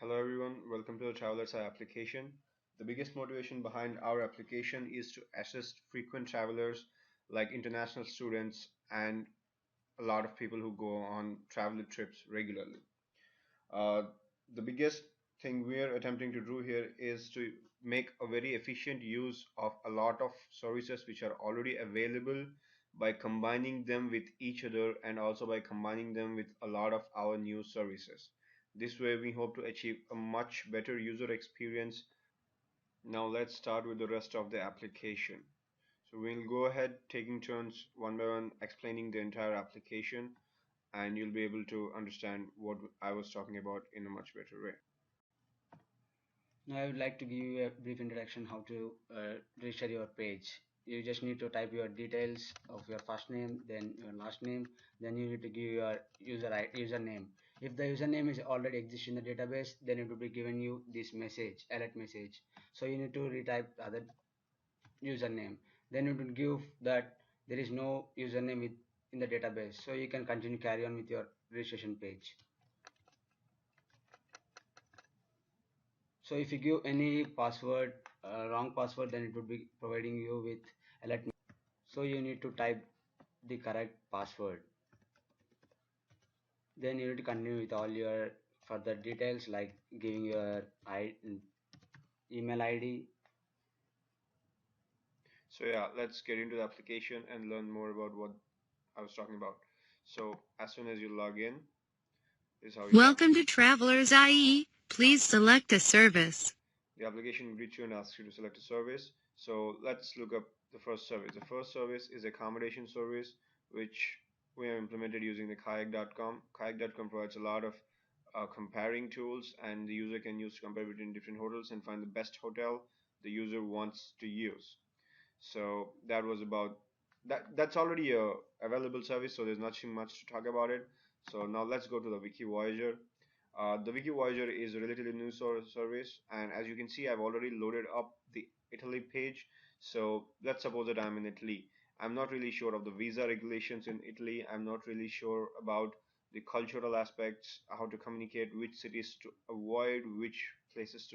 Hello everyone, welcome to the Traveler's Eye application. The biggest motivation behind our application is to assist frequent travelers like international students and a lot of people who go on travel trips regularly. Uh, the biggest thing we're attempting to do here is to make a very efficient use of a lot of services which are already available by combining them with each other and also by combining them with a lot of our new services. This way, we hope to achieve a much better user experience. Now, let's start with the rest of the application. So, we'll go ahead taking turns one by one explaining the entire application and you'll be able to understand what I was talking about in a much better way. Now I would like to give you a brief introduction how to register your page. You just need to type your details of your first name, then your last name, then you need to give your username. If the username is already exists in the database, then it will be given you this message, alert message. So you need to retype the other username. Then it will give that there is no username in the database. So you can continue carry on with your registration page. So if you give any password, wrong password, then it would be providing you with alert. So you need to type the correct password. Then you need to continue with all your further details like giving your email ID. So yeah, let's get into the application and learn more about what I was talking about. So as soon as you log in, this is how you Welcome to Travelers IE. Please select a service. the application will greet you and ask you to select a service. So let's look up the first service. The first service is accommodation service, which we have implemented using the kayak.com. Kayak.com provides a lot of comparing tools, and the user can use to compare between different hotels and find the best hotel the user wants to use. So that was about that. That's already a available service, so there's nothing much to talk about it. So now let's go to the Wiki Voyager. The Wiki Voyager is a relatively new service, and as you can see, I've already loaded up the Italy page. So let's suppose that I'm in Italy. I'm not really sure of the visa regulations in Italy. I'm not really sure about the cultural aspects, how to communicate, which cities to avoid, which places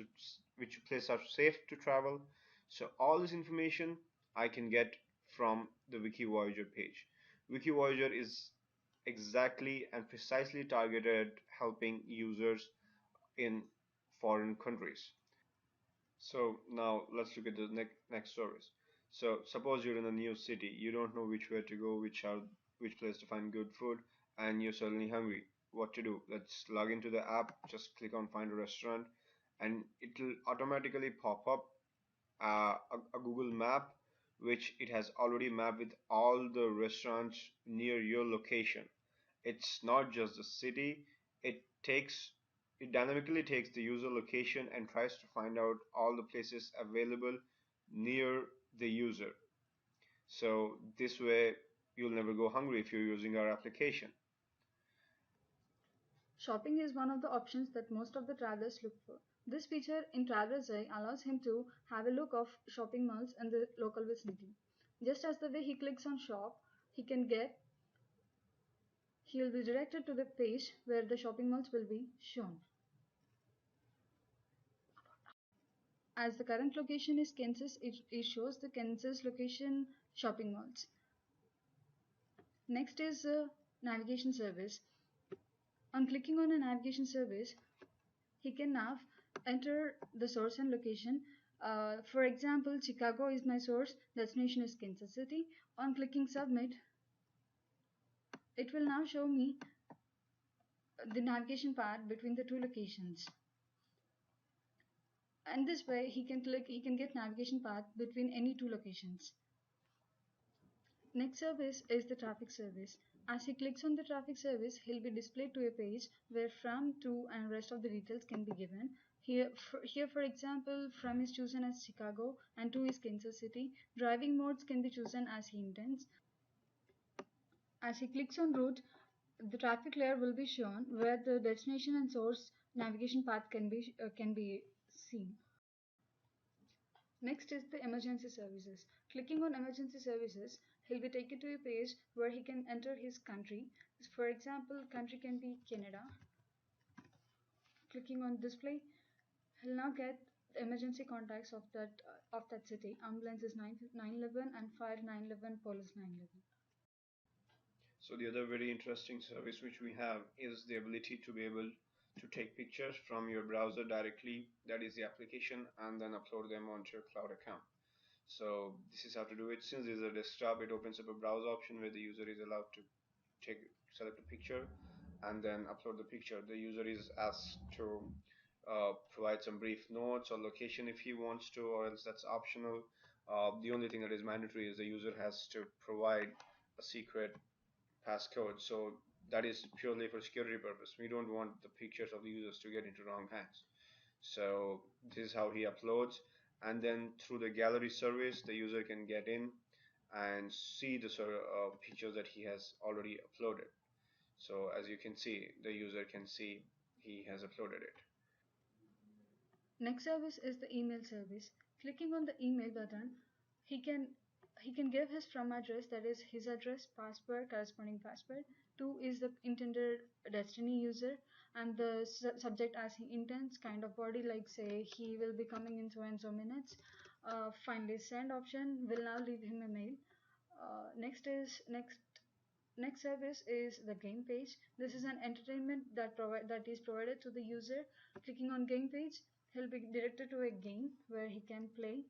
are safe to travel. So all this information I can get from the Wiki Voyager page. Wiki Voyager is exactly and precisely targeted at helping users in foreign countries. So now let's look at the next service. So suppose you're in a new city, you don't know which way to go, which place to find good food, and you're suddenly hungry. What to do? Let's log into the app, just click on find a restaurant, and it'll automatically pop up a Google map which it has already mapped with all the restaurants near your location. It's not just the city, it dynamically takes the user location and tries to find out all the places available near the user. So this way you'll never go hungry if you're using our application. Shopping is one of the options that most of the travelers look for. This feature in Traveler's Eye allows him to have a look of shopping malls in the local vicinity. Just as the way he clicks on shop, he will be directed to the page where the shopping malls will be shown. As the current location is Kansas, it shows the Kansas location shopping malls. Next is navigation service. On clicking on a navigation service, he can now enter the source and location. For example, Chicago is my source, destination is Kansas City. On clicking submit, it will now show me the navigation path between the two locations. And this way he can get navigation path between any two locations. Next service is the traffic service. As he clicks on the traffic service, he'll be displayed to a page where from, to, and rest of the details can be given. Here, for example, from is chosen as Chicago and to is Kansas City. Driving modes can be chosen as he intends. As he clicks on route, the traffic layer will be shown where the destination and source navigation path can be seen. Next is the emergency services. Clicking on emergency services, he'll be taken to a page where he can enter his country. For example, country can be Canada. Clicking on display, he'll now get emergency contacts of that city. Ambulance is 911 and fire 911, police 911. So the other very interesting service which we have is the ability to be able to take pictures from your browser directly, that is the application, and then upload them onto your cloud account. So this is how to do it. Since this is a desktop, it opens up a browse option where the user is allowed to select a picture and then upload the picture. The user is asked to provide some brief notes or location if he wants to, or else that's optional. The only thing that is mandatory is the user has to provide a secret passcode. So that is purely for security purpose. We don't want the pictures of the users to get into wrong hands. So this is how he uploads, and then through the gallery service the user can get in and see the pictures that he has already uploaded. So as you can see, the user can see he has uploaded it. Next service is the email service. Clicking on the email button, he can he can give his from address, that is his address, password, corresponding password. Two is the intended destiny user, and the subject as he intends, kind of body, like say he will be coming in so and so minutes. Finally, send option will now leave him a mail. Next service is the game page. This is an entertainment that is provided to the user. Clicking on game page, he'll be directed to a game where he can play.